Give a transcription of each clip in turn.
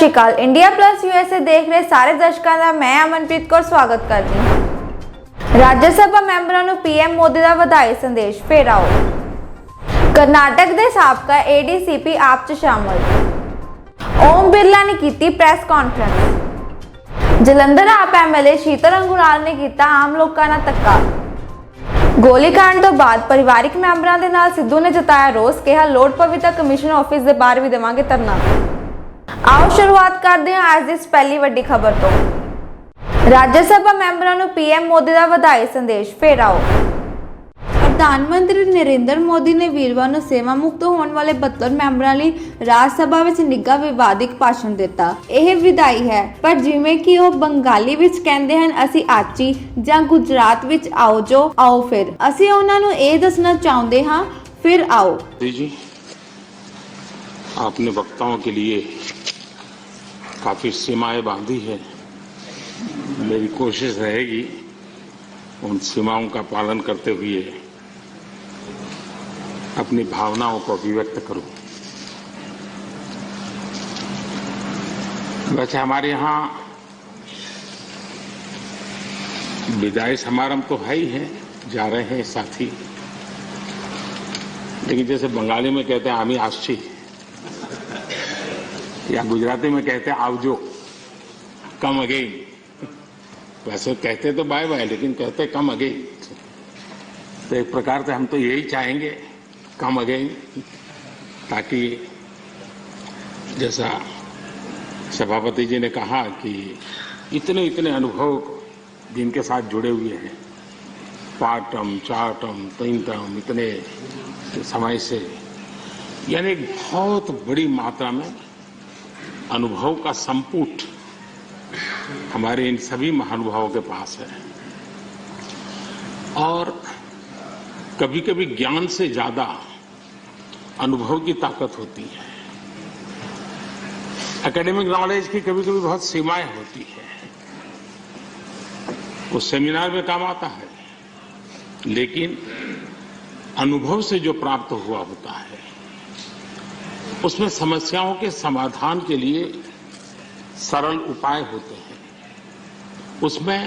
ਸ਼੍ਰੀ ਅਕਾਲ। India plus USA ਦੇਖ ਰਹੇ ਸਾਰੇ ਦਰਸ਼ਕਾਂ ਦਾ ਮੈਂ ਅਮਨਪ੍ਰੀਤ ਕੌਰ ਸਵਾਗਤ ਕਰਦੀ ਹਾਂ। ਰਾਜ ਸਭਾ ਮੈਂਬਰਾਂ ਨੂੰ PM ਮੋਦੀ ਦਾ ਵਧਾਈ ਸੰਦੇਸ਼। ਫਿਰ ਆਓ ਕਰਨਾਟਕ ਦੇ ਸਾਬਕਾ ADCP ਆਪ 'ਚ ਸ਼ਾਮਲ। ਓਮ ਬਿਰਲਾ ਨੇ ਕੀਤੀ ਪ੍ਰੈਸ ਕਾਨਫਰੰਸ। ਜਲੰਧਰ ਆਪ MLA ਸ਼ੀਤਲ ਅੰਗੁਰਾਲ ਨੇ ਕੀਤਾ ਆਮ ਲੋਕਾਂ ਨਾਲ ਧੱਕਾ। ਗੋਲੀकांड ਤੋਂ ਬਾਅਦ ਪਰਿਵਾਰਿਕ ਮੈਂਬਰਾਂ ਦੇ ਨਾਲ ਸਿੱਧੂ ਨੇ ਜਤਾਇਆ ਰੋਸ। ਕਿਹਾ ਲੋੜ ਪਵੇ ਤਾਂ ਕਮਿਸ਼ਨ ਆਫਿਸ ਦੇ ਬਾਹਰ ਵੀ ਦੇਵਾਂਗੇ ਧਰਨਾ। आओ शुरुआत करते हैं आज इस पहली वड्डी खबर तो। राज्य सभा मैंबरां नूं PM मोदी का वधाई संदेश। फिर आओ प्रधानमंत्री नरेंद्र मोदी ने वीरवार नूं सेवा मुक्त होने वाले 72 मैंबरां लई राज सभा विच निੱਘਾ विवादिक भाषण दिता। यह विधाई है पर जिवें कि ਉਹ ਬੰਗਾਲੀ ਵਿੱਚ ਕਹਿੰਦੇ ਹਨ ਅਸੀਂ ਆਚੀ ਜਾਂ ਗੁਜਰਾਤ ਵਿੱਚ ਆਓ ਜੋ ਆਓ ਫਿਰ ਅਸੀਂ ਉਹਨਾਂ ਨੂੰ ਇਹ ਦੱਸਣਾ ਚਾਹੁੰਦੇ ਹਾਂ फिर आओ। जी आपने वक्ताओं के लिए काफी सीमाएं बांधी है। मेरी कोशिश रहेगी उन सीमाओं का पालन करते हुए अपनी भावनाओं को अभिव्यक्त करूं। वैसे हमारे यहाँ विदाई समारंभ तो है ही है, जा रहे हैं साथी, लेकिन जैसे बंगाली में कहते हैं आमी आशी या गुजराती में कहते हैं आवजो, कम अगेन। वैसे कहते तो बाय बाय लेकिन कहते कम अगेन। तो एक प्रकार से हम तो यही चाहेंगे कम अगेन, ताकि जैसा सभापति जी ने कहा कि इतने इतने अनुभव जिनके साथ जुड़े हुए हैं, 5 टर्म 4 टर्म 3 टर्म इतने समय से, यानी एक बहुत बड़ी मात्रा में अनुभव का संपुट हमारे इन सभी महानुभावों के पास है। और कभी कभी ज्ञान से ज्यादा अनुभव की ताकत होती है। एकेडमिक नॉलेज की कभी कभी बहुत सीमाएं होती है, वो सेमिनार में काम आता है, लेकिन अनुभव से जो प्राप्त हुआ होता है उसमें समस्याओं के समाधान के लिए सरल उपाय होते हैं। उसमें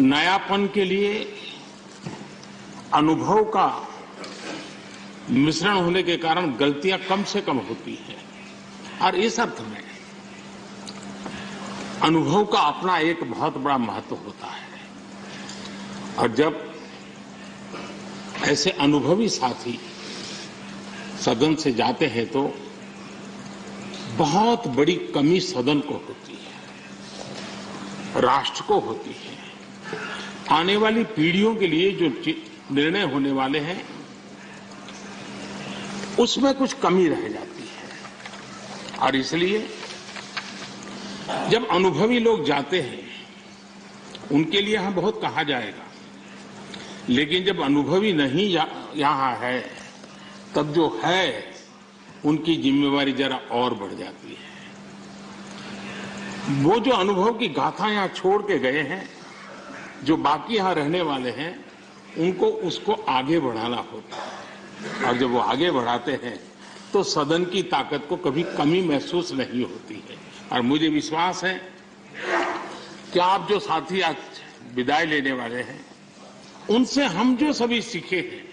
नयापन के लिए अनुभव का मिश्रण होने के कारण गलतियां कम से कम होती हैं। और इस अर्थ में अनुभव का अपना एक बहुत बड़ा महत्व होता है। और जब ऐसे अनुभवी साथी सदन से जाते हैं तो बहुत बड़ी कमी सदन को होती है, राष्ट्र को होती है। आने वाली पीढ़ियों के लिए जो निर्णय होने वाले हैं उसमें कुछ कमी रह जाती है। और इसलिए जब अनुभवी लोग जाते हैं उनके लिए यहां बहुत कहा जाएगा, लेकिन जब अनुभवी नहीं यहां है तब जो है उनकी जिम्मेवारी जरा और बढ़ जाती है। वो जो अनुभव की गाथा यहां छोड़ के गए हैं, जो बाकी यहां रहने वाले हैं, उनको उसको आगे बढ़ाना होता है। और जब वो आगे बढ़ाते हैं तो सदन की ताकत को कभी कमी महसूस नहीं होती है। और मुझे विश्वास है कि आप जो साथी आज विदाई लेने वाले हैं उनसे हम जो सभी सीखे हैं,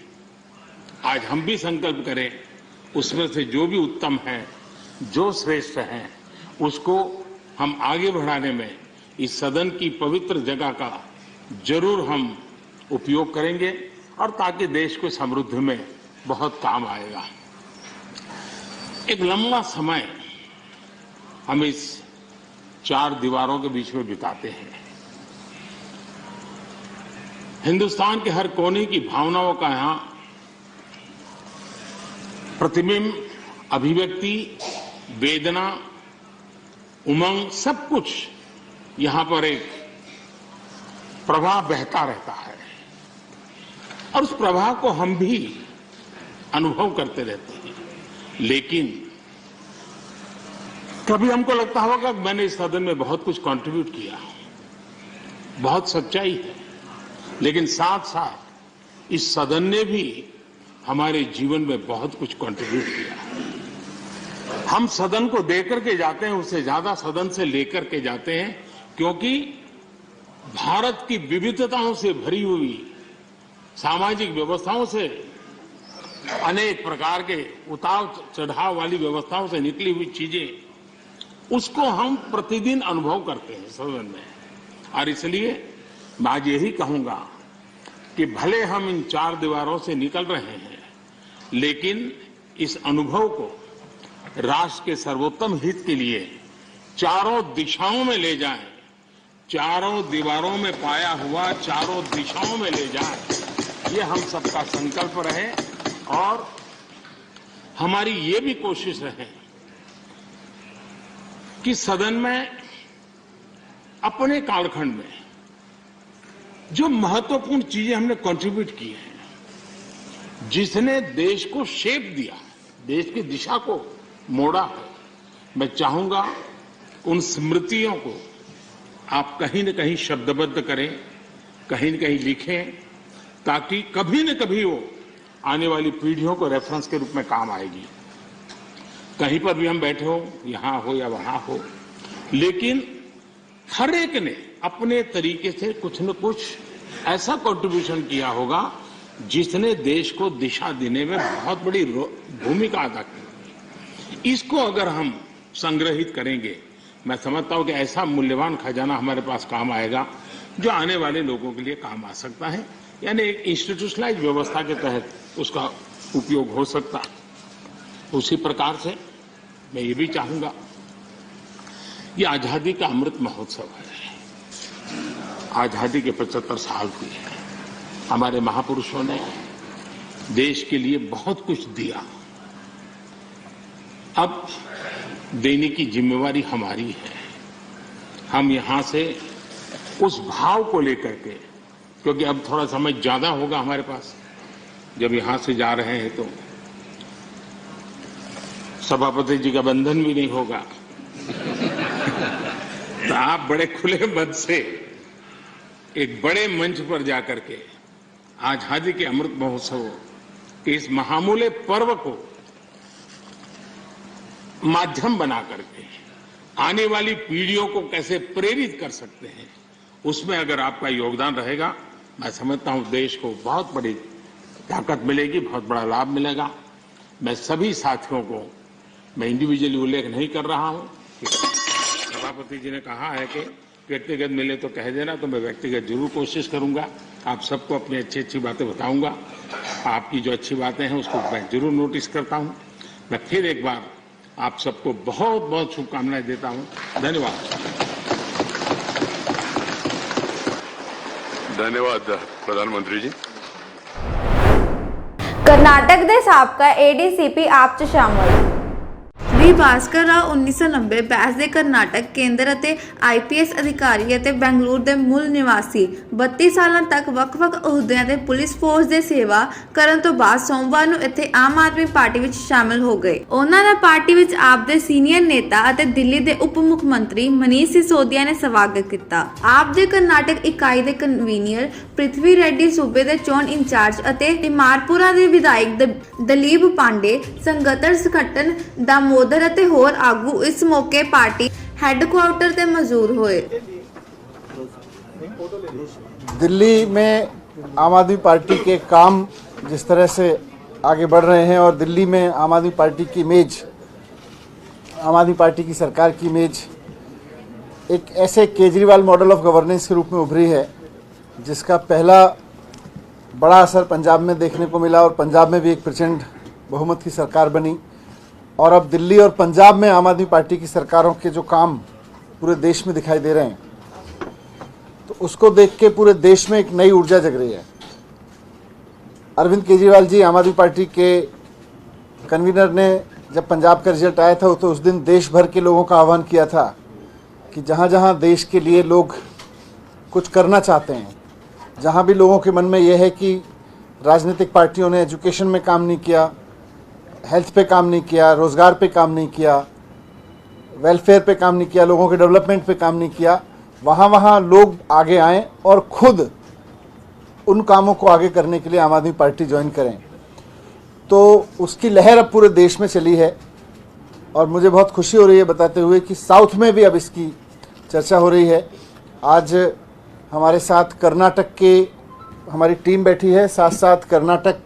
आज हम भी संकल्प करें उसमें से जो भी उत्तम है, जो श्रेष्ठ है, उसको हम आगे बढ़ाने में इस सदन की पवित्र जगह का जरूर हम उपयोग करेंगे, और ताकि देश को समृद्धि में बहुत काम आएगा। एक लंबा समय हम इस 4 दीवारों के बीच में बिताते हैं। हिंदुस्तान के हर कोने की भावनाओं का यहां प्रतिबिंब, अभिव्यक्ति, वेदना, उमंग, सब कुछ यहां पर एक प्रवाह बहता रहता है। और उस प्रवाह को हम भी अनुभव करते रहते हैं। लेकिन कभी हमको लगता होगा कि मैंने इस सदन में बहुत कुछ कंट्रीब्यूट किया, बहुत सच्चाई है, लेकिन साथ साथ इस सदन ने भी हमारे जीवन में बहुत कुछ कंट्रीब्यूट किया। हम सदन को देकर के जाते हैं, उससे ज्यादा सदन से लेकर के जाते हैं, क्योंकि भारत की विविधताओं से भरी हुई सामाजिक व्यवस्थाओं से, अनेक प्रकार के उतार चढ़ाव वाली व्यवस्थाओं से निकली हुई चीजें, उसको हम प्रतिदिन अनुभव करते हैं सदन में। और इसलिए मैं आज यही कहूंगा कि भले हम इन चार दीवारों से निकल रहे हैं, लेकिन इस अनुभव को राष्ट्र के सर्वोत्तम हित के लिए चारों दिशाओं में ले जाएं, चारों दीवारों में पाया हुआ चारों दिशाओं में ले जाएं, ये हम सबका संकल्प रहे और हमारी ये भी कोशिश रहे कि सदन में अपने कालखंड में जो महत्वपूर्ण चीजें हमने कंट्रीब्यूट की हैं, जिसने देश को शेप दिया, देश की दिशा को मोड़ा है, मैं चाहूंगा उन स्मृतियों को आप कहीं न कहीं शब्दबद्ध करें, कहीं न कहीं लिखें, ताकि कभी न कभी वो आने वाली पीढ़ियों को रेफरेंस के रूप में काम आएगी। कहीं पर भी हम बैठे हो, यहां हो या वहां हो, लेकिन हर एक ने अपने तरीके से कुछ न कुछ ऐसा कंट्रीब्यूशन किया होगा जिसने देश को दिशा देने में बहुत बड़ी भूमिका अदा की। इसको अगर हम संग्रहित करेंगे, मैं समझता हूं कि ऐसा मूल्यवान खजाना हमारे पास काम आएगा जो आने वाले लोगों के लिए काम आ सकता है, यानी एक इंस्टीट्यूशनलाइज व्यवस्था के तहत उसका उपयोग हो सकता है। उसी प्रकार से मैं ये भी चाहूंगा, ये आजादी का अमृत महोत्सव है, आजादी के 75 साल हुए हैं। हमारे महापुरुषों ने देश के लिए बहुत कुछ दिया, अब देने की जिम्मेवारी हमारी है। हम यहां से उस भाव को लेकर के, क्योंकि अब थोड़ा समय ज्यादा होगा हमारे पास, जब यहां से जा रहे हैं तो सभापति जी का बंधन भी नहीं होगा तो आप बड़े खुले मन से एक बड़े मंच पर जाकर के आजादी के अमृत महोत्सव के इस महामूल्य पर्व को माध्यम बना करके आने वाली पीढ़ियों को कैसे प्रेरित कर सकते हैं, उसमें अगर आपका योगदान रहेगा, मैं समझता हूं देश को बहुत बड़ी ताकत मिलेगी, बहुत बड़ा लाभ मिलेगा। मैं सभी साथियों को, मैं इंडिविजुअली उल्लेख नहीं कर रहा हूं, सभापति जी ने कहा है कि व्यक्तिगत मिले तो कह देना, तो मैं व्यक्तिगत जरूर कोशिश करूंगा। आप सबको अपनी अच्छी अच्छी बातें बताऊंगा, आपकी जो अच्छी बातें हैं उसको मैं जरूर नोटिस करता हूं। मैं फिर एक बार आप सबको बहुत बहुत शुभकामनाएं देता हूं। धन्यवाद। धन्यवाद प्रधानमंत्री जी। ਕਰਨਾਟਕ ਦੇ ਸਾਬਕਾ ਏਡੀਸੀਪੀ ਆਪ 'ਚ ਸ਼ਾਮਲ। ਵੀ ਭਾਸਕਰ ਰਾਓ 1990 ਬੈਸ ਦੇ ਕਰਨਾਟਕ ਕੇਂਦਰ ਅਤੇ ਆਈਪੀਐਸ ਅਧਿਕਾਰੀ ਅਤੇ ਬੈਂਗਲੁਰੂ ਦੇ ਮੂਲ ਨਿਵਾਸੀ 32 ਸਾਲਾਂ ਤੱਕ ਵੱਖ-ਵੱਖ ਅਹੁਦਿਆਂ ਤੇ ਪੁਲਿਸ ਫੋਰਸ ਦੇ ਸੇਵਾ ਕਰਨ ਤੋਂ ਬਾਅਦ ਸੋਮਵਾਰ ਨੂੰ ਇੱਥੇ ਆਮ ਆਦਮੀ ਪਾਰਟੀ ਵਿੱਚ ਸ਼ਾਮਲ ਹੋ ਗਏ। ਉਹਨਾਂ ਦਾ ਪਾਰਟੀ ਵਿੱਚ ਆਪ ਦੇ ਸੀਨੀਅਰ ਨੇਤਾ ਅਤੇ ਦਿੱਲੀ ਦੇ ਉਪ ਮੁੱਖ ਮੰਤਰੀ ਮਨੀਸ਼ ਸਿਸੋਦੀਆ ਨੇ ਸਵਾਗਤ ਕੀਤਾ। ਆਪ ਦੇ ਕਰਨਾਟਕ ਇਕਾਈ ਦੇ ਕਨਵੀਨਰ ਪ੍ਰਿਥਵੀ ਰੈਡੀ, ਸੂਬੇ ਦੇ ਚੋਣ ਇੰਚਾਰਜ ਅਤੇ ਤਿਮਾਰਪੁਰਾ ਦੇ ਵਿਧਾਇਕ ਦਲੀਪ ਪਾਂਡੇ, ਸੰਗਠਨ ਸੰਗਠਨ ਦਾ मोदर ਅਤੇ ਹੋਰ ਆਗੂ ਇਸ ਮੌਕੇ ਪਾਰਟੀ ਹੈੱਡਕੁਆਰਟਰ ਤੇ ਮੌਜੂਦ ਹੋਏ। दिल्ली में आम आदमी पार्टी के काम जिस तरह से आगे बढ़ रहे हैं और दिल्ली में आम आदमी पार्टी की इमेज, आम आदमी पार्टी की सरकार की इमेज एक ऐसे केजरीवाल मॉडल ऑफ गवर्नेंस के रूप में उभरी है, जिसका पहला बड़ा असर पंजाब में देखने को मिला और पंजाब में भी एक प्रचंड बहुमत की सरकार बनी। और अब दिल्ली और पंजाब में आम आदमी पार्टी की सरकारों के जो काम पूरे देश में दिखाई दे रहे हैं, तो उसको देख के पूरे देश में एक नई ऊर्जा जग रही है। अरविंद केजरीवाल जी, आम आदमी पार्टी के कन्वीनर, ने जब पंजाब का रिजल्ट आया था तो उस दिन देश भर के लोगों का आह्वान किया था कि जहाँ जहाँ देश के लिए लोग कुछ करना चाहते हैं, जहाँ भी लोगों के मन में यह है कि राजनीतिक पार्टियों ने एजुकेशन में काम नहीं किया, हेल्थ पे काम नहीं किया, रोज़गार पे काम नहीं किया, वेलफेयर पे काम नहीं किया, लोगों के डेवलपमेंट पे काम नहीं किया, वहाँ वहाँ लोग आगे आएँ और खुद उन कामों को आगे करने के लिए आम आदमी पार्टी ज्वाइन करें। तो उसकी लहर अब पूरे देश में चली है और मुझे बहुत खुशी हो रही है बताते हुए कि साउथ में भी अब इसकी चर्चा हो रही है। आज हमारे साथ कर्नाटक के हमारी टीम बैठी है, साथ साथ कर्नाटक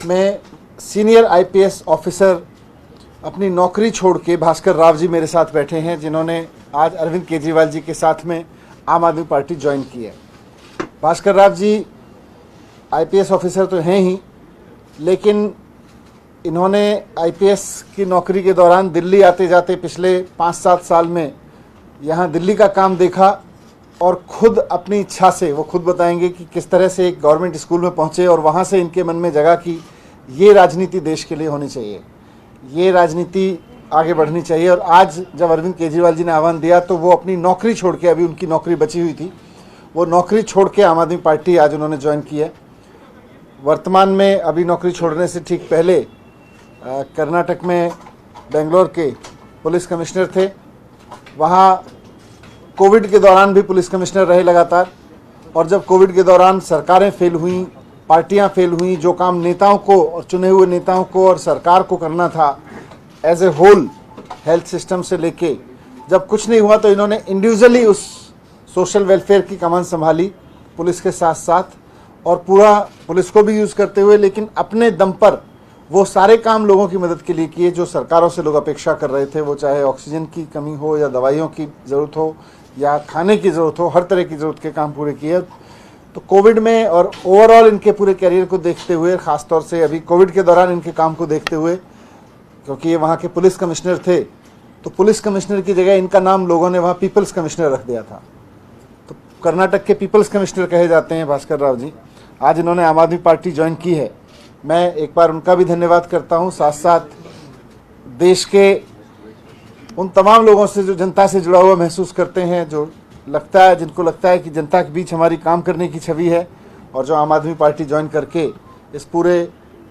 में सीनियर आईपीएस ऑफिसर अपनी नौकरी छोड़ के भास्कर राव जी मेरे साथ बैठे हैं, जिन्होंने आज अरविंद केजरीवाल जी के साथ में आम आदमी पार्टी ज्वाइन की है। भास्कर राव जी आईपीएस ऑफिसर तो हैं ही, लेकिन इन्होंने आईपीएस की नौकरी के दौरान दिल्ली आते जाते पिछले 5-7 साल में यहाँ दिल्ली का काम देखा और खुद अपनी इच्छा से, वो खुद बताएंगे कि किस तरह से एक गवर्नमेंट स्कूल में पहुँचे और वहाँ से इनके मन में जगह कि ये राजनीति देश के लिए होनी चाहिए, ये राजनीति आगे बढ़नी चाहिए। और आज जब अरविंद केजरीवाल जी ने आह्वान दिया तो वो अपनी नौकरी छोड़ के, अभी उनकी नौकरी बची हुई थी, वो नौकरी छोड़ के आम आदमी पार्टी आज उन्होंने ज्वाइन की है। वर्तमान में अभी नौकरी छोड़ने से ठीक पहले कर्नाटक में बेंगलोर के पुलिस कमिश्नर थे, वहाँ कोविड के दौरान भी पुलिस कमिश्नर रहे लगातार। और जब कोविड के दौरान सरकारें फेल हुई, पार्टियां फेल हुई, जो काम नेताओं को और चुने हुए नेताओं को और सरकार को करना था as a whole, health system से लेके, जब कुछ नहीं हुआ तो इन्होंने इंडिविजुअली उस सोशल वेलफेयर की कमान संभाली पुलिस के साथ साथ, और पूरा पुलिस को भी यूज़ करते हुए, लेकिन अपने दम पर वो सारे काम लोगों की मदद के लिए किए जो सरकारों से लोग अपेक्षा कर रहे थे। वो चाहे ऑक्सीजन की कमी हो या दवाइयों की ज़रूरत हो या खाने की ज़रूरत हो, हर तरह की ज़रूरत के काम पूरे किए। तो कोविड में और ओवरऑल इनके पूरे करियर को देखते हुए, ख़ासतौर से अभी कोविड के दौरान इनके काम को देखते हुए, क्योंकि ये वहाँ के पुलिस कमिश्नर थे, तो पुलिस कमिश्नर की जगह इनका नाम लोगों ने वहाँ पीपल्स कमिश्नर रख दिया था। तो कर्नाटक के पीपल्स कमिश्नर कहे जाते हैं भास्कर राव जी। आज इन्होंने आम आदमी पार्टी ज्वाइन की है, मैं एक बार उनका भी धन्यवाद करता हूँ। साथ साथ देश के उन तमाम लोगों से जो जनता से जुड़ा हुआ महसूस करते हैं, जो लगता है, जिनको लगता है कि जनता के बीच हमारी काम करने की छवि है, और जो आम आदमी पार्टी ज्वाइन करके इस पूरे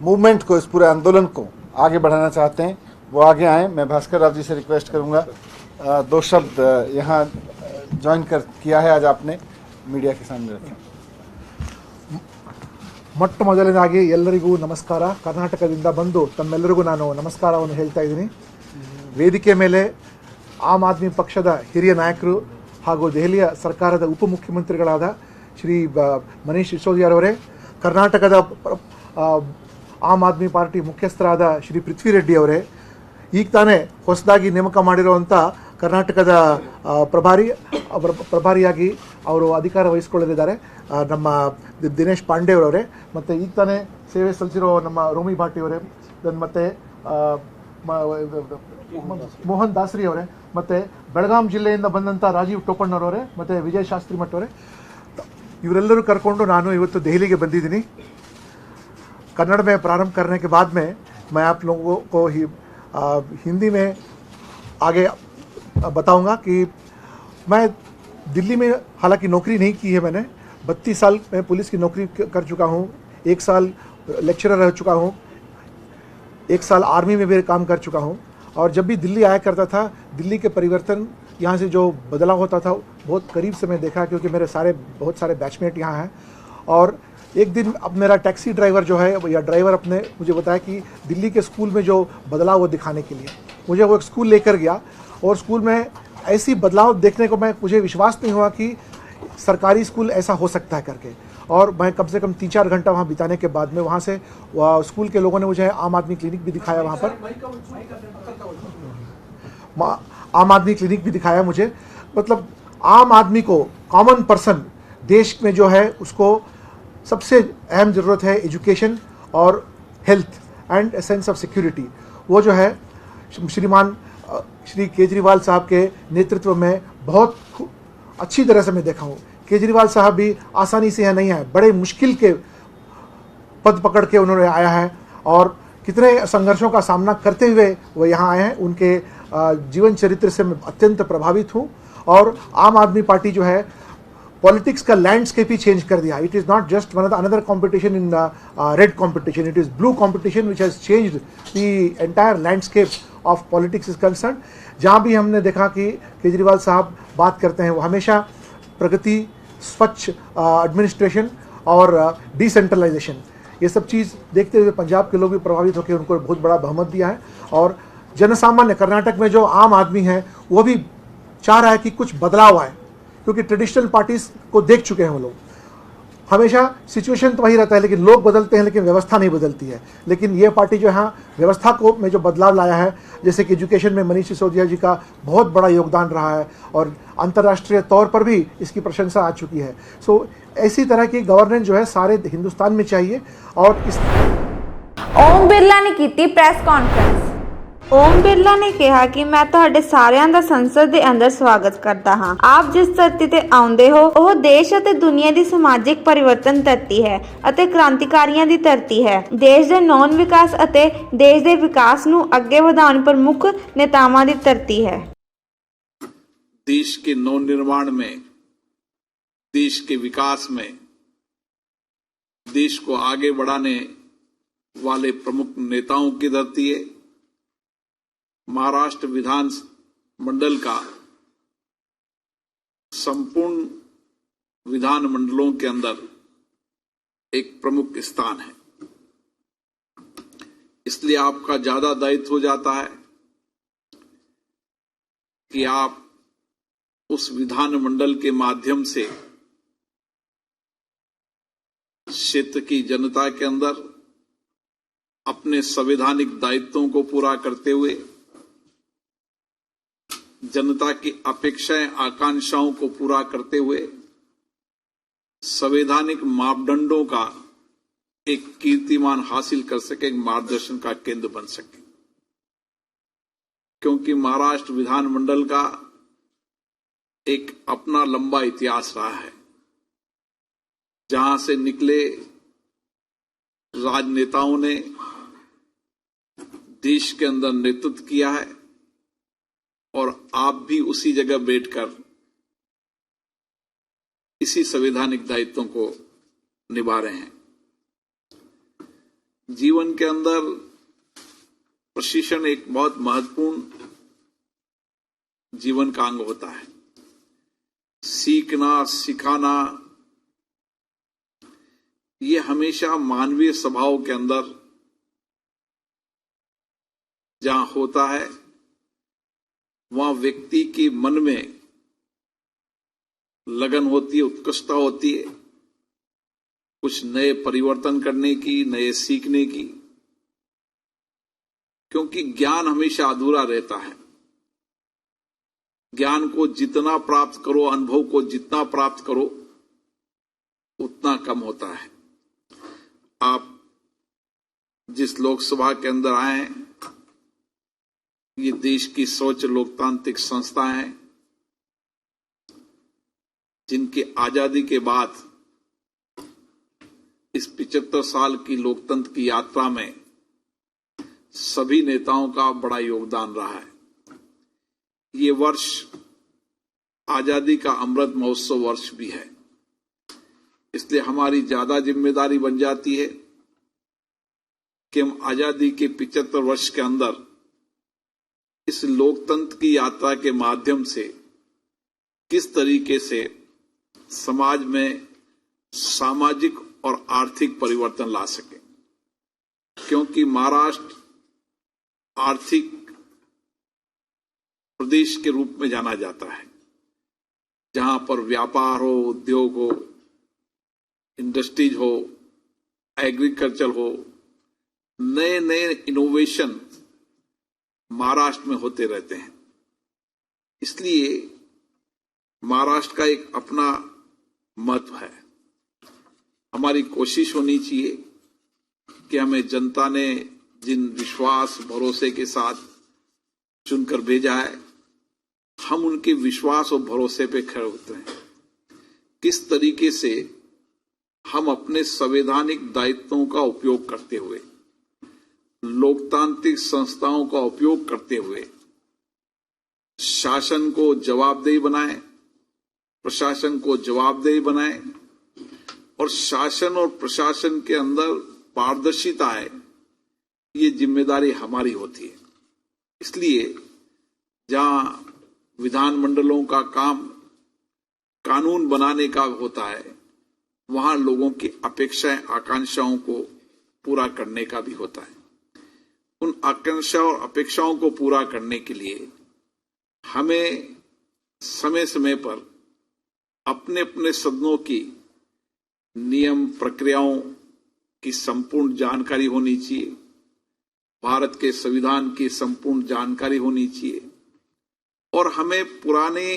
मूवमेंट को, इस पूरे आंदोलन को आगे बढ़ाना चाहते हैं, वो आगे आएँ। मैं भास्कर राव जी से रिक्वेस्ट करूँगा, 2 शब्द यहाँ ज्वाइन किया है आज आपने, मीडिया के सामने रखें। ಮೊಟ್ಟ ಮೊದಲನೇದಾಗಿ ಎಲ್ಲರಿಗೂ ನಮಸ್ಕಾರ. ಕರ್ನಾಟಕದಿಂದ ಬಂದು ತಮ್ಮೆಲ್ಲರಿಗೂ ನಾನು ನಮಸ್ಕಾರವನ್ನು ಹೇಳ್ತಾ ಇದ್ದೀನಿ. ವೇದಿಕೆ ಮೇಲೆ ಆಮ್ ಆದ್ಮಿ ಪಕ್ಷದ ಹಿರಿಯ ನಾಯಕರು ಹಾಗೂ ದೆಹಲಿಯ ಸರ್ಕಾರದ ಉಪಮುಖ್ಯಮಂತ್ರಿಗಳಾದ ಶ್ರೀ ಮನೀಶ್ ಸಿಸೋದಿಯಾರವರೇ, ಕರ್ನಾಟಕದ ಆಮ್ ಆದ್ಮಿ ಪಾರ್ಟಿ ಮುಖ್ಯಸ್ಥರಾದ ಶ್ರೀ ಪೃಥ್ವಿ ರೆಡ್ಡಿ ಅವರೇ, ಈಗ ತಾನೇ ಹೊಸದಾಗಿ ನೇಮಕ ಮಾಡಿರುವಂಥ ಕರ್ನಾಟಕದ ಪ್ರಭಾರಿಯಾಗಿ ಅವರು ಅಧಿಕಾರ ವಹಿಸಿಕೊಳ್ಳಲಿದ್ದಾರೆ ನಮ್ಮ ದಿನೇಶ್ ಪಾಂಡೆ ಅವರೇ, ಮತ್ತು ಈಗ ತಾನೇ ಸೇವೆ ಸಲ್ಲಿಸಿರೋ ನಮ್ಮ ರೋಮಿ ಭಾಟಿ ಅವರೇ, ಮತ್ತು ಮೋಹನ್ ದಾಸರಿ ಅವರೇ, ಮತ್ತು ಬೆಳಗಾಂ ಜಿಲ್ಲೆಯಿಂದ ಬಂದಂಥ ರಾಜೀವ್ ಟೋಪಣ್ಣವರವರೇ, ಮತ್ತು ವಿಜಯ್ ಶಾಸ್ತ್ರಿ ಮಠ್ ಅವರೇ, ಇವರೆಲ್ಲರೂ ಕರ್ಕೊಂಡು ನಾನು ಇವತ್ತು ದೆಹಲಿಗೆ ಬಂದಿದ್ದೀನಿ। कन्नड़ में प्रारंभ करने के बाद में मैं आप लोगों को हिंदी में आगे बताऊंगा कि मैं दिल्ली में हालांकि नौकरी नहीं की है, मैंने 32 साल में पुलिस की नौकरी कर चुका हूँ, 1 साल लेक्चरर रह चुका हूँ, 1 साल आर्मी में भी काम कर चुका हूँ। और जब भी दिल्ली आया करता था, दिल्ली के परिवर्तन, यहाँ से जो बदलाव होता था बहुत करीब से मैं देखा, क्योंकि मेरे बहुत सारे बैचमेट यहाँ हैं। और एक दिन अब मेरा टैक्सी ड्राइवर जो है या ड्राइवर अपने मुझे बताया कि दिल्ली के स्कूल में जो बदलाव वो दिखाने के लिए मुझे वो एक स्कूल लेकर गया, और स्कूल में ऐसी बदलाव देखने को मुझे विश्वास नहीं हुआ कि सरकारी स्कूल ऐसा हो सकता है करके। और मैं कम से कम 3-4 घंटा वहाँ बिताने के बाद में वहाँ से स्कूल के लोगों ने मुझे आम आदमी क्लिनिक भी दिखाया, वहाँ पर आम आदमी क्लिनिक भी दिखाया मुझे। मतलब आम आदमी को, कॉमन पर्सन, देश में जो है उसको सबसे अहम ज़रूरत है एजुकेशन और health and sense of security. वो जो है श्रीमान श्री केजरीवाल साहब के नेतृत्व में बहुत अच्छी तरह से मैं देखा हूँ। केजरीवाल साहब भी आसानी से यहाँ नहीं आए, बड़े मुश्किल के पद पकड़ के उन्होंने आया है, और कितने संघर्षों का सामना करते हुए वो यहाँ आए हैं। उनके जीवन चरित्र से मैं अत्यंत प्रभावित हूँ। और आम आदमी पार्टी जो है पॉलिटिक्स का लैंडस्केप ही चेंज कर दिया। It is not just one of the another competition in red competition, it is blue competition which has changed the entire landscape of politics is concern. जहाँ भी हमने देखा कि केजरीवाल साहब बात करते हैं, वो हमेशा प्रगति, स्वच्छ एडमिनिस्ट्रेशन और डिसेंट्रलाइजेशन, ये सब चीज़ देखते हुए पंजाब के लोग भी प्रभावित होकर उनको बहुत बड़ा बहुमत दिया है। और जनसामान्य कर्नाटक में जो आम आदमी है वो भी चाह रहा है कि कुछ बदलाव आए, क्योंकि ट्रेडिशनल पार्टीज को देख चुके हैं वो लोग। हमेशा सिचुएशन तो वही रहता है, लेकिन लोग बदलते हैं लेकिन व्यवस्था नहीं बदलती है। लेकिन ये पार्टी जो है व्यवस्था को में जो बदलाव लाया है, जैसे कि एजुकेशन में मनीष सिसोदिया जी का बहुत बड़ा योगदान रहा है और अंतर्राष्ट्रीय तौर पर भी इसकी प्रशंसा आ चुकी है। सो ऐसी तरह की गवर्नेंस जो है सारे हिंदुस्तान में चाहिए। और इस ਓਮ ਬਿਰਲਾ ਨੇ ਕੀਤੀ ਪ੍ਰੈਸ ਕਾਨਫਰੰਸ। ਓਮ ਬਿਰਲਾ ਨੇ ਕਿਹਾ ਕਿ ਮੈਂ ਤੁਹਾਡੇ ਸਾਰਿਆਂ ਦਾ ਸੰਸਦ ਦੇ ਅੰਦਰ ਸਵਾਗਤ ਕਰਦਾ ਹਾਂ। ਆਪ ਜਿਸ ਧਰਤੀ ਤੇ ਆਉਂਦੇ ਹੋ ਉਹ ਦੇਸ਼ ਅਤੇ ਦੁਨੀਆ ਦੀ ਸਮਾਜਿਕ ਪਰਿਵਰਤਨ ਧਰਤੀ ਹੈ ਅਤੇ ਕ੍ਰਾਂਤੀਕਾਰੀਆਂ ਦੀ ਧਰਤੀ ਹੈ। ਦੇਸ਼ ਦੇ ਨੌਨ ਵਿਕਾਸ ਅਤੇ ਦੇਸ਼ ਦੇ ਵਿਕਾਸ ਨੂੰ ਅੱਗੇ ਵਧਾਉਣ ਪ੍ਰਮੁੱਖ ਨੇਤਾਵਾਂ ਦੀ ਧਰਤੀ ਹੈ। देश के नवनिर्माण में, देश के विकास में, देश को आगे बढ़ाने वाले प्रमुख नेताओं की धरती है। महाराष्ट्र विधान मंडल का संपूर्ण विधान मंडलों के अंदर एक प्रमुख स्थान है, इसलिए आपका ज्यादा दायित्व हो जाता है कि आप उस विधान मंडल के माध्यम से क्षेत्र की जनता के अंदर अपने संवैधानिक दायित्वों को पूरा करते हुए जनता की अपेक्षाएं आकांक्षाओं को पूरा करते हुए संवैधानिक मापदंडों का एक कीर्तिमान हासिल कर सके, एक मार्गदर्शन का केंद्र बन सके। क्योंकि महाराष्ट्र विधानमंडल का एक अपना लंबा इतिहास रहा है, जहां से निकले राजनेताओं ने देश के अंदर नेतृत्व किया है और आप भी उसी जगह बैठकर इसी संवैधानिक दायित्वों को निभा रहे हैं। जीवन के अंदर प्रशिक्षण एक बहुत महत्वपूर्ण जीवन का अंग होता है। सीखना, सिखाना, ये हमेशा मानवीय स्वभाव के अंदर जहां होता है, वहां व्यक्ति के मन में लगन होती है, उत्कृष्टता होती है, कुछ नए परिवर्तन करने की, नए सीखने की। क्योंकि ज्ञान हमेशा अधूरा रहता है। ज्ञान को जितना प्राप्त करो, अनुभव को जितना प्राप्त करो, उतना कम होता है। आप जिस लोकसभा के अंदर आए हैं, ये देश की सर्वोच्च लोकतांत्रिक संस्थाएं हैं, जिनकी आजादी के बाद इस 75 साल की लोकतंत्र की यात्रा में सभी नेताओं का बड़ा योगदान रहा है। ये वर्ष आजादी का अमृत महोत्सव वर्ष भी है, इसलिए हमारी ज्यादा जिम्मेदारी बन जाती है कि हम आजादी के 75 वर्ष के अंदर इस लोकतंत्र की यात्रा के माध्यम से किस तरीके से समाज में सामाजिक और आर्थिक परिवर्तन ला सके। क्योंकि महाराष्ट्र आर्थिक प्रदेश के रूप में जाना जाता है, जहां पर व्यापार हो, उद्योग हो, इंडस्ट्रीज हो, एग्रीकल्चर हो, नए नए इनोवेशन महाराष्ट्र में होते रहते हैं। इसलिए महाराष्ट्र का एक अपना महत्व है। हमारी कोशिश होनी चाहिए कि हमें जनता ने जिन विश्वास भरोसे के साथ चुनकर भेजा है, हम उनके विश्वास और भरोसे पे खड़े होते हैं। किस तरीके से हम अपने संवैधानिक दायित्वों का उपयोग करते हुए, लोकतांत्रिक संस्थाओं का उपयोग करते हुए शासन को जवाबदेही बनाएं, प्रशासन को जवाबदेही बनाएं और शासन और प्रशासन के अंदर पारदर्शिता है, ये जिम्मेदारी हमारी होती है। इसलिए जहां विधानमंडलों का काम कानून बनाने का होता है, वहां लोगों की अपेक्षाएं, आकांक्षाओं को पूरा करने का भी होता है। उन आकांक्षा और अपेक्षाओं को पूरा करने के लिए हमें समय समय पर अपने अपने सदनों की नियम प्रक्रियाओं की संपूर्ण जानकारी होनी चाहिए, भारत के संविधान की संपूर्ण जानकारी होनी चाहिए और हमें पुराने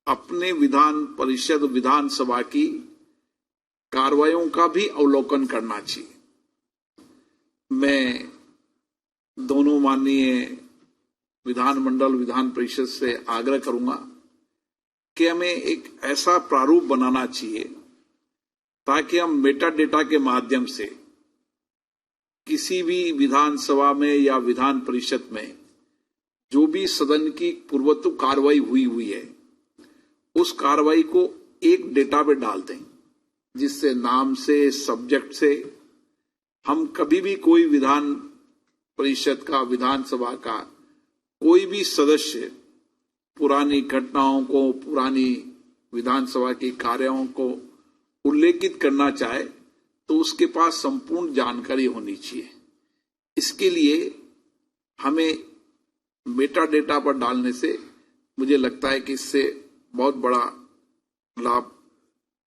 अपने विधान परिषद विधानसभा की कार्रवाइयों का भी अवलोकन करना चाहिए। मैं दोनों माननीय विधानमंडल विधान परिषद से आग्रह करूंगा कि हमें एक ऐसा प्रारूप बनाना चाहिए ताकि हम मेटा डेटा के माध्यम से किसी भी विधानसभा में या विधान परिषद में जो भी सदन की पूर्वत्व कार्रवाई हुई है उस कार्रवाई को एक डेटा पे डाल दें, जिससे नाम से सब्जेक्ट से हम कभी भी कोई विधान परिषद का विधानसभा का कोई भी सदस्य पुरानी घटनाओं को पुरानी विधानसभा के कार्यों को उल्लेखित करना चाहे तो उसके पास संपूर्ण जानकारी होनी चाहिए। इसके लिए हमें मेटा डेटा पर डालने से मुझे लगता है कि इससे बहुत बड़ा लाभ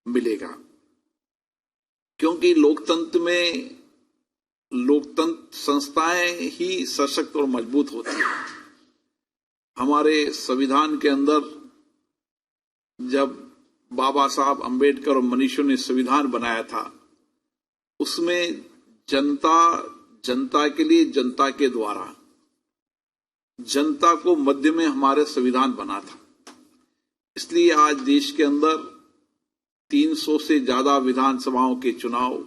मिलेगा, क्योंकि लोकतंत्र में लोकतंत्र संस्थाएं ही सशक्त और मजबूत होती हैं। हमारे संविधान के अंदर जब बाबा साहब अंबेडकर और मनीषियों ने संविधान बनाया था उसमें जनता के लिए जनता के द्वारा जनता को मध्य में हमारे संविधान बना था। इसलिए आज देश के अंदर 300 से ज्यादा विधानसभाओं के चुनाव,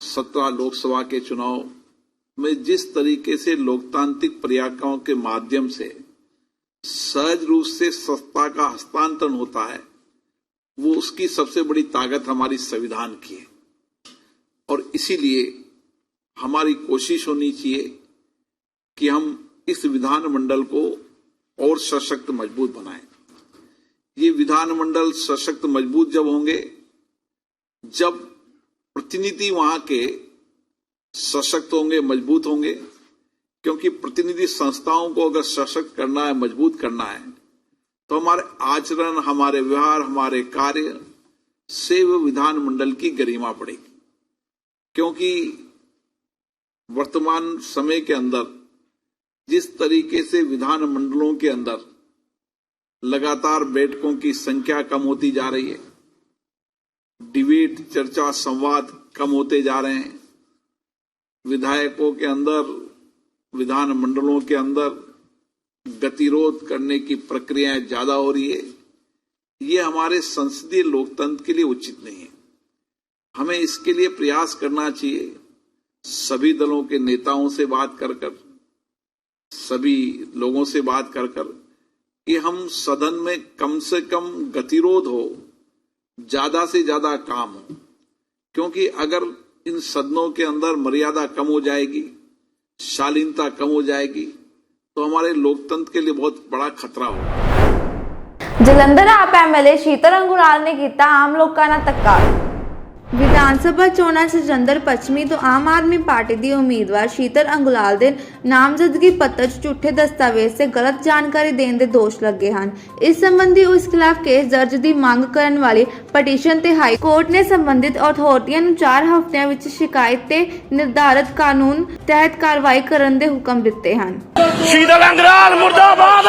17 लोकसभा के चुनाव में जिस तरीके से लोकतांत्रिक प्रक्रियाओं के माध्यम से सहज रूप से सत्ता का हस्तांतरण होता है, वो उसकी सबसे बड़ी ताकत हमारी संविधान की है। और इसीलिए हमारी कोशिश होनी चाहिए कि हम इस विधानमंडल को और सशक्त मजबूत बनाएं। ये विधानमंडल सशक्त मजबूत जब होंगे जब प्रतिनिधि वहां के सशक्त होंगे, मजबूत होंगे, क्योंकि प्रतिनिधि संस्थाओं को अगर सशक्त करना है, मजबूत करना है तो हमारे आचरण, हमारे व्यवहार, हमारे कार्य से वो विधानमंडल की गरिमा बढ़ेगी। क्योंकि वर्तमान समय के अंदर जिस तरीके से विधानमंडलों के अंदर लगातार बैठकों की संख्या कम होती जा रही है, डिबेट, चर्चा, संवाद कम होते जा रहे हैं, विधायकों के अंदर, विधानमंडलों के अंदर गतिरोध करने की प्रक्रियाएं ज्यादा हो रही है, ये हमारे संसदीय लोकतंत्र के लिए उचित नहीं है। हमें इसके लिए प्रयास करना चाहिए, सभी दलों के नेताओं से बात कर सभी लोगों से बात कर कि हम सदन में कम से कम गतिरोध हो, ज्यादा से ज्यादा काम हो, क्योंकि अगर इन सदनों के अंदर मर्यादा कम हो जाएगी, शालीनता कम हो जाएगी तो हमारे लोकतंत्र के लिए बहुत बड़ा खतरा होगा। ਜਲੰਧਰ ਆਪ ਐਮਐਲਏ ਸ਼ੀਤਲ ਅੰਗੁਰਾਲ ਨੇ ਕੀਤਾ ਆਮ ਲੋਕਾਂ ਨਾਲ ਧੱਕਾ। ਵਿਧਾਨ ਸਭਾ ਚੋਣਾਂ 'ਚ ਜਲੰਧਰ ਪੱਛਮੀ ਤੋਂ ਆਮ ਆਦਮੀ ਪਾਰਟੀ ਦੀ ਉਮੀਦਵਾਰ ਸ਼ੀਤਲ ਅੰਗੁਰਾਲ ਦੇ ਨਾਮਜ਼ਦਗੀ ਪੱਤਰ 'ਚ ਝੂਠੇ ਦਸਤਾਵੇਜ਼ ਤੇ ਗਲਤ ਜਾਣਕਾਰੀ ਦੇਣ ਦੇ ਦੋਸ਼ ਲੱਗੇ ਹਨ। ਇਸ ਸੰਬੰਧੀ ਉਸ ਖਿਲਾਫ ਕੇਸ ਦਰਜ ਦੀ ਮੰਗ ਕਰਨ ਵਾਲੀ ਪਟੀਸ਼ਨ ਤੇ ਹਾਈ ਕੋਰਟ ਨੇ ਸੰਬੰਧਿਤ ਅਥਾਰਟੀਆਂ ਨੂੰ 4 ਹਫ਼ਤਿਆਂ ਵਿੱਚ ਸ਼ਿਕਾਇਤ ਤੇ ਨਿਰਧਾਰਤ ਕਾਨੂੰਨ ਤਹਿਤ ਕਾਰਵਾਈ ਕਰਨ ਦੇ ਹੁਕਮ ਦਿੱਤੇ ਹਨ। ਸ਼ੀਤਲ ਅੰਗਰਾਲ ਮੁਰਦਾਬਾਦ,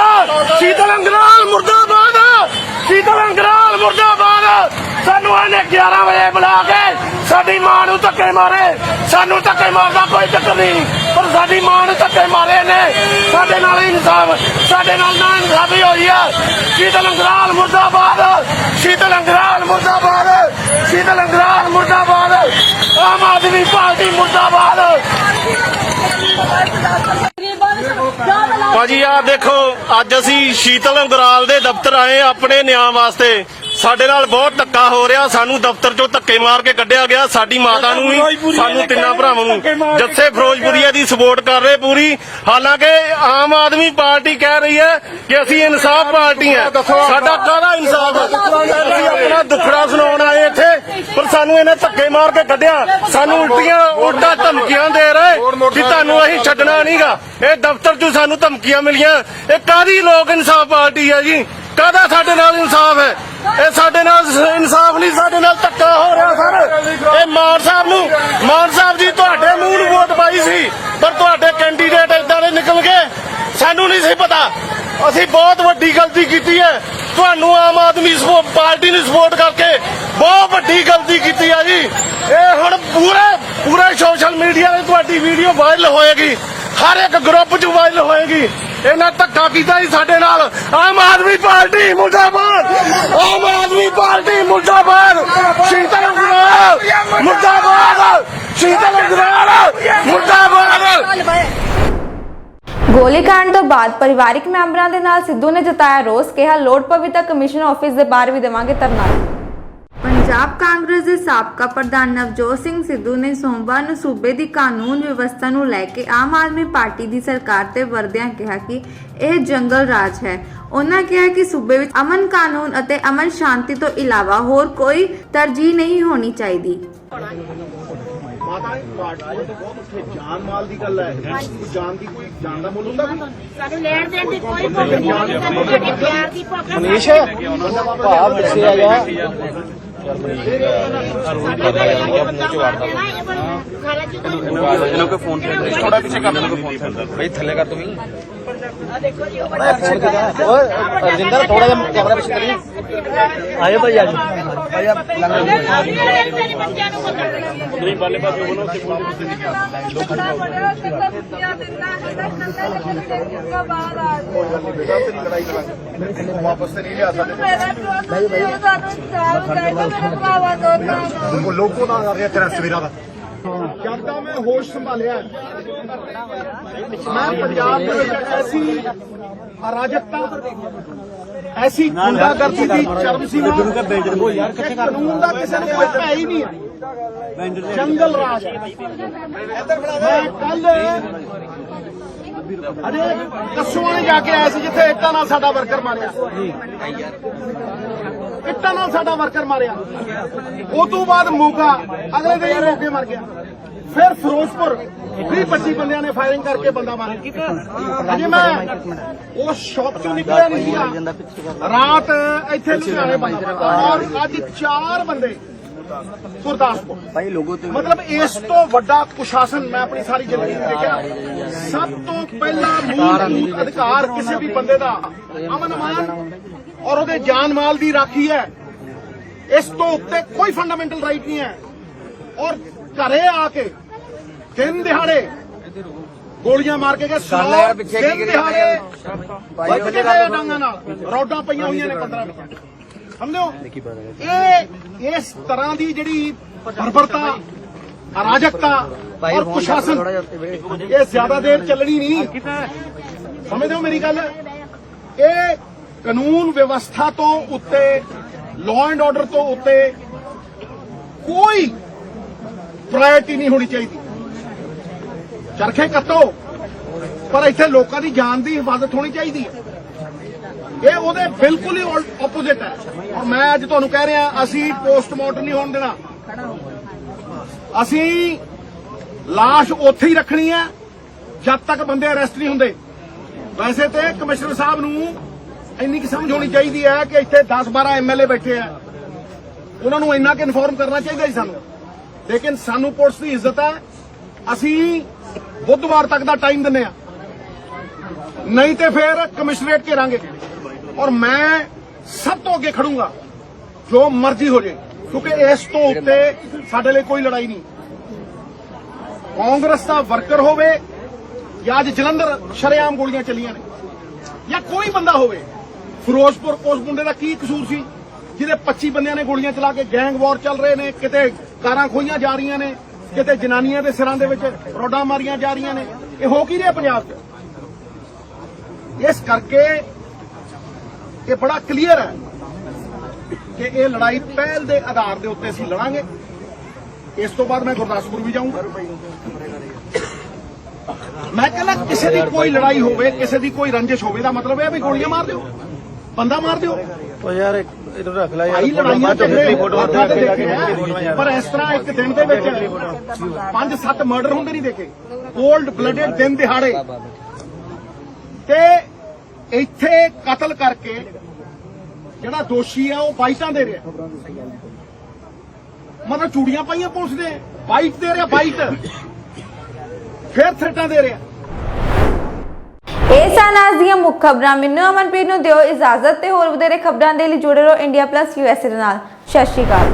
ਸ਼ੀਤਲ ਅੰਗਰਾਲ ਮੁਰਦਾਬਾਦ, ਸ਼ੀਤਲ ਅੰਗਰਾਲ ਮੁਰਦਾਬਾਦ। ਸਾਨੂੰ ਇਹਨੇ 11 ਵਜੇ ਬੁਲਾ ਕੇ ਸਾਡੀ ਮਾਂ ਨੂੰ ਧੱਕੇ ਮਾਰੇ, ਸਾਨੂੰ ਧੱਕੇ ਮਾਰਦਾ ਕੋਈ ਚੱਕਰ ਨਹੀਂ, ਪਰ ਸਾਡੀ ਮਾਂ ਨੂੰ ਧੱਕੇ ਮਾਰੇ ਨੇ। ਸਾਡੇ ਨਾਲ ਇਨਸਾਫ, ਸਾਡੇ ਨਾਲ ਨਾ ਇਨਸਾਫੀ ਹੋਈ ਹੈ। ਸ਼ੀਤਲ ਅੰਗਰਾਲ ਮੁਰਦਾਬਾਦ, ਸ਼ੀਤਲ ਅੰਗਰਾਲ ਮੁਰਦਾਬਾਦ, ਸ਼ੀਤਲ ਅੰਗਰਾਲ ਮੁਰਦਾਬਾਦ, ਆਮ ਆਦਮੀ ਪਾਰਟੀ ਮੁਰਦਾਬਾਦ। ਭਾਜੀ ਆ ਦੇਖੋ, ਅੱਜ ਅਸੀਂ ਸ਼ੀਤਲ ਅੰਗਰਾਲ ਦੇ ਦਫ਼ਤਰ ਆਏ ਆਪਣੇ ਨਿਆਂ ਵਾਸਤੇ। ਸਾਡੇ ਨਾਲ ਬਹੁਤ ਧੱਕਾ ਹੋ ਰਿਹਾ। ਸਾਨੂੰ ਦਫ਼ਤਰ ਚੋਂ ਧੱਕੇ ਮਾਰ ਕੇ ਕੱਢਿਆ ਗਿਆ। ਸਾਡੀ ਮਾਤਾ ਨੂੰ ਵੀ, ਸਾਨੂੰ ਤਿੰਨਾਂ ਭਰਾਵਾਂ ਨੂੰ ਜੱਸੇ ਫਿਰੋਜ਼ਪੁਰੀਆ ਦੀ ਸਪੋਰਟ ਕਰ ਰਹੇ ਪੂਰੀ। ਹਾਲਾਂਕਿ ਆਮ ਆਦਮੀ ਪਾਰਟੀ ਕਹਿ ਰਹੀ ਹੈ ਕਿ ਅਸੀਂ ਇਨਸਾਫ ਪਾਰਟੀ ਹੈ। ਸਾਡਾ ਕਾਹਦਾ ਇਨਸਾਫ ਹੈ? ਅਸੀਂ ਆਪਣਾ ਦੁੱਖੜਾ ਸੁਣਾਉਣ ਆਏ ਇੱਥੇ, ਪਰ ਸਾਨੂੰ ਇਹਨੇ ਧੱਕੇ ਮਾਰ ਕੇ ਕੱਢਿਆ। ਸਾਨੂੰ ਉਲਟਾ ਧਮਕੀਆਂ ਦੇ ਰਹੇ ਕਿ ਤੁਹਾਨੂੰ ਅਸੀਂ ਛੱਡਣਾ ਨਹੀਂਗਾ। ਇਹ ਦਫ਼ਤਰ 'ਚ ਸਾਨੂੰ ਧਮਕੀਆਂ ਮਿਲੀਆਂ। ਇਹ ਕਾਹਦੀ ਲੋਕ ਇਨਸਾਫ ਪਾਰਟੀ ਹੈ ਜੀ? ਕਾਹਦਾ ਸਾਡੇ ਨਾਲ ਇਨਸਾਫ ਹੈ? ਇਹ ਸਾਡੇ ਨਾਲ ਇਨਸਾਫ ਨਹੀਂ, ਸਾਡੇ ਨਾਲ ਧੱਕਾ ਹੋ ਰਿਹਾ ਸਰ। ਇਹ ਮਾਨ ਸਾਹਿਬ ਜੀ ਤੁਹਾਡੇ ਮੂੰਹ ਨੂੰ ਵੋਟ ਪਾਈ ਸੀ, ਪਰ ਤੁਹਾਡੇ ਕੈਂਡੀਡੇਟ ਇਦਾਂ ਦੇ ਨਿਕਲ ਗਏ। ਸਾਨੂੰ ਨਹੀਂ ਸੀ ਪਤਾ। ਅਸੀਂ ਬਹੁਤ ਵੱਡੀ ਗਲਤੀ ਕੀਤੀ ਹੈ। ਤੁਹਾਨੂੰ ਆਮ ਆਦਮੀ ਪਾਰਟੀ ਨੂੰ ਸਪੋਰਟ ਕਰਕੇ ਬਹੁਤ ਵੱਡੀ ਗਲਤੀ ਕੀਤੀ ਹੈ ਜੀ। ਇਹ ਹੁਣ ਪੂਰੇ ਸੋਸ਼ਲ ਮੀਡੀਆ ਤੇ ਤੁਹਾਡੀ ਵੀਡੀਓ ਵਾਇਰਲ ਹੋਏਗੀ, ਹਰ ਇੱਕ ਗਰੁੱਪ 'ਚ ਵਾਇਰਲ ਹੋਏਗੀ। ਇਹਨਾਂ ਧੱਕਾ ਕੀਤਾ ਜੀ ਸਾਡੇ ਨਾਲ। ਆਮ ਆਦਮੀ ਪਾਰਟੀ ਮੁਰਦਾਬਾਦ, ਆਮ ਆਦਮੀ ਪਾਰਟੀ ਮੁਰਦਾਬਾਦ, ਸ਼ੀਤਲ ਅੰਗਰਾਲ ਮੁਰਦਾਬਾਦ, ਸ਼ੀਤਲ ਅੰਗਰਾਲ ਮੁਰਦਾਬਾਦ। ਗੋਲੀकांड ਤੋਂ ਬਾਅਦ ਪਰਿਵਾਰਿਕ ਮੈਂਬਰਾਂ ਦੇ ਨਾਲ ਸਿੱਧੂ ਨੇ ਜਤਾਇਆ ਰੋਸ। ਕਿਹਾ ਲੋੜ ਪਵੇ ਤਾਂ ਕਮਿਸ਼ਨ ਆਫਿਸ ਦੇ ਬਾਹਰ ਵੀ ਦੇਵਾਂਗੇ ਧਰਨਾ। ਪੰਜਾਬ ਕਾਂਗਰਸ ਦੇ ਸਾਬਕਾ ਪ੍ਰਧਾਨ ਨਵਜੋਤ ਸਿੰਘ ਸਿੱਧੂ ਨੇ ਸੋਮਵਾਰ ਨੂੰ ਸੂਬੇ ਦੀ ਕਾਨੂੰਨ ਵਿਵਸਥਾ ਨੂੰ ਲੈ ਕੇ ਆਮ ਆਦਮੀ ਪਾਰਟੀ ਦੀ ਸਰਕਾਰ ਤੇ ਵਰਦਿਆਂ ਕਿਹਾ ਕਿ ਇਹ ਜੰਗਲ ਰਾਜ ਹੈ। ਉਹਨਾਂ ਕਿਹਾ ਕਿ ਸੂਬੇ ਵਿੱਚ ਅਮਨ ਕਾਨੂੰਨ ਅਤੇ ਅਮਨ ਸ਼ਾਂਤੀ ਤੋਂ ਇਲਾਵਾ ਹੋਰ ਕੋਈ ਤਰਜੀਹ ਨਹੀਂ ਹੋਣੀ ਚਾਹੀਦੀ। ਜਾਨ ਮਾਲ ਦੀ ਗੱਲ ਹੈ, ਜਾਨ ਦੀ ਕੋਈ ਜਾਨ ਦਾ ਮੁੱਲ ਹੁੰਦਾ ਕੋਈ? ਸਾਨੂੰ ਲੈਣ ਦੇਣ ਦੀ ਕੋਈ ਭੁੱਖ ਨਹੀਂ, ਸਾਨੂੰ ਤੁਹਾਡੇ ਪਿਆਰ ਦੀ ਭੁੱਖ ਹੈ। ਮਨੀਸ਼ ਭਾਵ ਦੱਸਿਆ ਗਿਆ ਫੋਨ ਥੋੜਾ ਪਿੱਛੇ ਕਰ ਦੇਣਾ, ਭਾਈ ਥੱਲੇ ਕਰ ਤੁਸੀਂ। ਦੇਖੋ ਜੀ ਰਜਿੰਦਰ ਥੋੜਾ ਜਿਹਾ ਕੈਮਰਾ ਪਿੱਛੇ ਕਰੀਏ। ਆਇਓ ਭਾਈ ਆਜੋ ਭਾਈ ਆਪ ਬੱਚਿਆਂ ਨੂੰ ਨਹੀਂ ਬਾਲੇ ਪਾਸੇ ਬੋਲੋ ਕਿ ਵਾਪਸ ਤੇ ਨਹੀਂ ਲਿਆ ਸਕਦੇ। ਲੋਕੋ ਨਾਲ ਆ ਰਿਹਾ ਤੇਰਾ ਸਵੇਰਾ ਦਾ। ਜਦ ਦਾ ਮੈਂ ਹੋਸ਼ ਸੰਭਾਲਿਆ, ਮੈਂ ਪੰਜਾਬ ਦੇ ਵਿੱਚ ਐਸੀ ਅਰਾਜਕਤਾ, ਐਸੀ ਗੁੰਡਾਗਰਦੀ ਦੀ ਚਰਮ ਸੀਮਾ, ਕਾਨੂੰਨ ਦਾ ਕਿਸੇ ਨੂੰ ਕੋਈ ਭੈ ਹੀ ਨਹੀਂ ਹੈ। ਜੰਗਲ ਰਾਜ। ਮੈਂ ਕੱਲ ਅਜੇ ਕਸੂਆਂ ਜਾ ਕੇ ਆਇਆ ਸੀ, ਜਿੱਥੇ ਇੱਟਾਂ ਨਾਲ ਸਾਡਾ ਵਰਕਰ ਮਾਰਿਆ। ਇੱਟਾਂ ਨਾਲ ਸਾਡਾ ਵਰਕਰ ਮਾਰਿਆ। ਉਸ ਤੋਂ ਬਾਅਦ ਮੋਗਾ, ਅਗਲੇ ਦਿਨ ਹੀ ਮੋਗੇ ਮਰ ਗਿਆ। ਫਿਰ ਫਿਰੋਜ਼ਪੁਰ 20-25 ਬੰਦਿਆਂ ਨੇ ਫਾਇਰਿੰਗ ਕਰਕੇ ਬੰਦਾ ਮਾਰਿਆ। ਅਜੇ ਮੈਂ ਉਸ ਸ਼ੌਪ ਚੋਂ ਨਿਕਲਿਆ ਨਹੀਂ ਸੀਗਾ। ਰਾਤ ਇੱਥੇ ਲੁਧਿਆਣੇ ਬੰਦਾ, ਔਰ ਅੱਜ 4 ਬੰਦੇ ਗੁਰਦਾਸਪੁਰ। ਮਤਲਬ ਇਸ ਤੋਂ ਵੱਡਾ ਕੁਸ਼ਾਸਨ ਮੈਂ ਆਪਣੀ ਸਾਰੀ ਜ਼ਿੰਦਗੀ ਵਿੱਚ ਦੇਖਿਆ। ਸਭ ਤੋਂ ਪਹਿਲਾ ਮੂਲ ਅਧਿਕਾਰ ਕਿਸੇ ਵੀ ਬੰਦੇ ਦਾ ਅਮਨ ਅਮਾਨ ਔਰ ਉਹਦੇ ਜਾਨ ਮਾਲ ਦੀ ਰਾਖੀ ਹੈ। ਇਸ ਤੋਂ ਉੱਤੇ ਕੋਈ ਫੰਡਾਮੈਂਟਲ ਰਾਈਟ ਨਹੀਂ ਹੈ। ਔਰ ਘਰੇ ਆ ਕੇ ਦਿਨ ਦਿਹਾੜੇ ਗੋਲੀਆਂ ਮਾਰ ਕੇ ਗਏ। ਦਿਨ ਦਿਹਾੜੇ ਵੱਜ ਕੇ ਗਏ ਡਾਂਗਾਂ ਨਾਲ, ਰੋਡਾਂ ਪਈਆਂ ਹੋਈਆਂ ਨੇ 15 ਵਿੱਚ। ਸਮਝੋ, ਇਹ ਇਸ ਤਰ੍ਹਾਂ ਦੀ ਜਿਹੜੀ ਬਰਬਰਤਾ, ਅਰਾਜਕਤਾ ਔਰ ਕੁਸ਼ਾਸਨ, ਇਹ ਜ਼ਿਆਦਾ ਦੇਰ ਚੱਲਣੀ ਨਹੀਂ। ਸਮਝਦੇ ਹੋ ਮੇਰੀ ਗੱਲ? ਇਹ ਕਾਨੂੰਨ ਵਿਵਸਥਾ ਤੋਂ ਉੱਤੇ, ਲਾਅ ਐਂਡ ਆਰਡਰ ਤੋਂ ਉੱਤੇ ਕੋਈ ਪ੍ਰਾਇੋਰਟੀ ਨਹੀਂ ਹੋਣੀ ਚਾਹੀਦੀ। ਚਰਖੇ ਕੱਟੋ, ਪਰ ਇੱਥੇ ਲੋਕਾਂ ਦੀ ਜਾਨ ਦੀ ਹਿਫਾਜ਼ਤ ਹੋਣੀ ਚਾਹੀਦੀ ਹੈ। ਇਹ ਉਹਦੇ ਬਿਲਕੁਲ ਹੀ ਆਪੋਜ਼ਿਟ ਹੈ। ਔਰ ਮੈਂ ਅੱਜ ਤੁਹਾਨੂੰ ਕਹਿ ਰਿਹਾ, ਅਸੀਂ ਪੋਸਟਮਾਰਟਮ ਨਹੀਂ ਹੋਣ ਦੇਣਾ। ਅਸੀਂ ਲਾਸ਼ ਉੱਥੇ ਹੀ ਰੱਖਣੀ ਹੈ ਜਦ ਤੱਕ ਬੰਦੇ ਅਰੈਸਟ ਨਹੀਂ ਹੁੰਦੇ। ਵੈਸੇ ਤੇ ਕਮਿਸ਼ਨਰ ਸਾਹਿਬ ਨੂੰ ਇੰਨੀ ਕੁ ਸਮਝ ਹੋਣੀ ਚਾਹੀਦੀ ਹੈ ਕਿ ਇੱਥੇ 10-12 ਐਮਐਲਏ ਬੈਠੇ ਆ, ਉਹਨਾਂ ਨੂੰ ਇੰਨਾ ਕੁ ਇਨਫੋਰਮ ਕਰਨਾ ਚਾਹੀਦਾ ਸੀ ਸਾਨੂੰ। ਲੇਕਿਨ ਸਾਨੂੰ ਪੁਲਿਸ ਦੀ ਇੱਜ਼ਤ ਹੈ। ਅਸੀਂ ਬੁੱਧਵਾਰ ਤੱਕ ਦਾ ਟਾਈਮ ਦਿੰਦੇ ਆ, ਨਹੀਂ ਤੇ ਫਿਰ ਕਮਿਸ਼ਨਰੇਟ ਘੇਰਾਂਗੇ। ਔਰ ਮੈਂ ਸਭ ਤੋਂ ਅੱਗੇ ਖੜੂੰਗਾ, ਜੋ ਮਰਜ਼ੀ ਹੋ ਜਾਏ, ਕਿਉਂਕਿ ਇਸ ਤੋਂ ਉੱਤੇ ਸਾਡੇ ਲਈ ਕੋਈ ਲੜਾਈ ਨਹੀਂ। ਕਾਂਗਰਸ ਦਾ ਵਰਕਰ ਹੋਵੇ ਜਾਂ ਅੱਜ ਜਲੰਧਰ ਸ਼ਰੇਆਮ ਗੋਲੀਆਂ ਚੱਲੀਆਂ ਨੇ, ਜਾਂ ਕੋਈ ਬੰਦਾ ਹੋਵੇ। ਫਿਰੋਜ਼ਪੁਰ ਉਸ ਮੁੰਡੇ ਦਾ ਕੀ ਕਸੂਰ ਸੀ ਜਿਹਦੇ 25 ਬੰਦਿਆਂ ਨੇ ਗੋਲੀਆਂ ਚਲਾ ਕੇ ਗੈਂਗ ਵਾਰ ਚੱਲ ਰਹੇ ਨੇ? ਕਿਤੇ ਕਾਰਾਂ ਖੋਈਆਂ ਜਾ ਰਹੀਆਂ ਨੇ, ਕਿਤੇ ਜਨਾਨੀਆਂ ਦੇ ਸਿਰਾਂ ਦੇ ਵਿੱਚ ਰੋਡਾਂ ਮਾਰੀਆਂ ਜਾ ਰਹੀਆਂ ਨੇ। ਇਹ ਹੋ ਕੀ ਰਿਹਾ ਪੰਜਾਬ 'ਚ? ਇਸ ਕਰਕੇ ਇਹ ਬੜਾ ਕਲੀਅਰ ਹੈ ਕਿ ਇਹ ਲੜਾਈ ਪਹਿਲ ਦੇ ਆਧਾਰ ਦੇ ਉੱਤੇ ਅਸੀਂ ਲੜਾਂਗੇ। ਇਸ ਤੋਂ ਬਾਅਦ ਮੈਂ ਗੁਰਦਾਸਪੁਰ ਵੀ ਜਾਊਂਗਾ। ਮੈਂ ਕਹਿੰਦਾ ਕਿਸੇ ਦੀ ਕੋਈ ਲੜਾਈ ਹੋਵੇ, ਕਿਸੇ ਦੀ ਕੋਈ ਰੰਜਿਸ਼ ਹੋਵੇ ਦਾ ਮਤਲਬ ਇਹ ਵੀ ਗੋਲੀਆਂ ਮਾਰ ਦਿਓ, ਬੰਦਾ ਮਾਰ ਦਿਓ। ਉਹ ਯਾਰ ਇਧਰ ਰੱਖ ਲੈ ਭਾਈ ਲੜਾਈਆਂ ਚੱਲੇ ਪਰ ਇਸ ਤਰ੍ਹਾਂ ਇੱਕ ਦਿਨ ਦੇ ਵਿੱਚ 5-7 ਮਰਡਰ ਹੁੰਦੇ ਨਹੀਂ ਦੇਖੇ, ਕੋਲਡ ਬਲੱਡਡ ਦਿਨ ਦਿਹਾੜੇ। ਤੇ ਇੱਥੇ ਕਤਲ ਕਰਕੇ ਜਿਹੜਾ ਦੋਸ਼ੀ ਆ ਉਹ ਬਾਈਟਾਂ ਦੇ ਰਿਹਾ, ਮਤਲਬ ਚੂੜੀਆਂ ਪਾਈਆਂ ਪੁਲਿਸ ਨੇ, ਬਾਈਟ ਦੇ ਰਿਹਾ, ਬਾਈਟ ਫਿਰ ਥ੍ਰੈਟਾਂ ਦੇ ਰਿਹਾ। ਇਹ ਸਨ ਅੱਜ ਦੀਆਂ ਮੁੱਖ ਖਬਰਾਂ। ਮੈਨੂੰ ਅਮਨਪ੍ਰੀਤ ਨੂੰ ਦਿਓ ਇਜਾਜ਼ਤ ਤੇ ਹੋਰ ਵਧੇਰੇ ਖਬਰਾਂ ਦੇ ਲਈ ਜੁੜੇ ਰਹੋ ਇੰਡੀਆ ਪਲੱਸ USA ਦੇ ਨਾਲ। ਸਤਿ ਸ਼੍ਰੀ ਅਕਾਲ।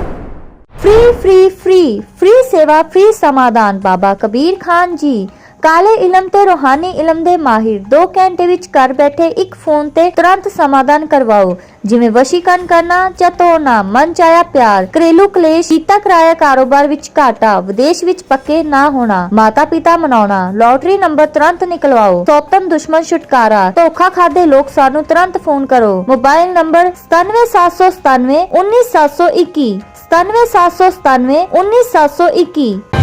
फ्री सेवा फ्री समाधान बाबा कबीर खान जी काले इलम ते रूहानी इलम दे माहिर 2 घंटे विच घर बैठे एक फोन ते तुरंत समाधान करवाओ, जिवें वशीकरण करना ਜਾਂ ਤੋੜਨਾ, मन चाया प्यार, घरेलू कलेश, कीता कराया कारोबार विच घाटा, विदेश विच पक्के ना होना, माता पिता मनाउणा, लॉटरी नंबर तुरंत निकलवाओ, सौतन दुश्मन छुटकारा, धोखा खादे लोग सानू तुरंत फोन करो। Mobile number 97797 19721 97797 19721।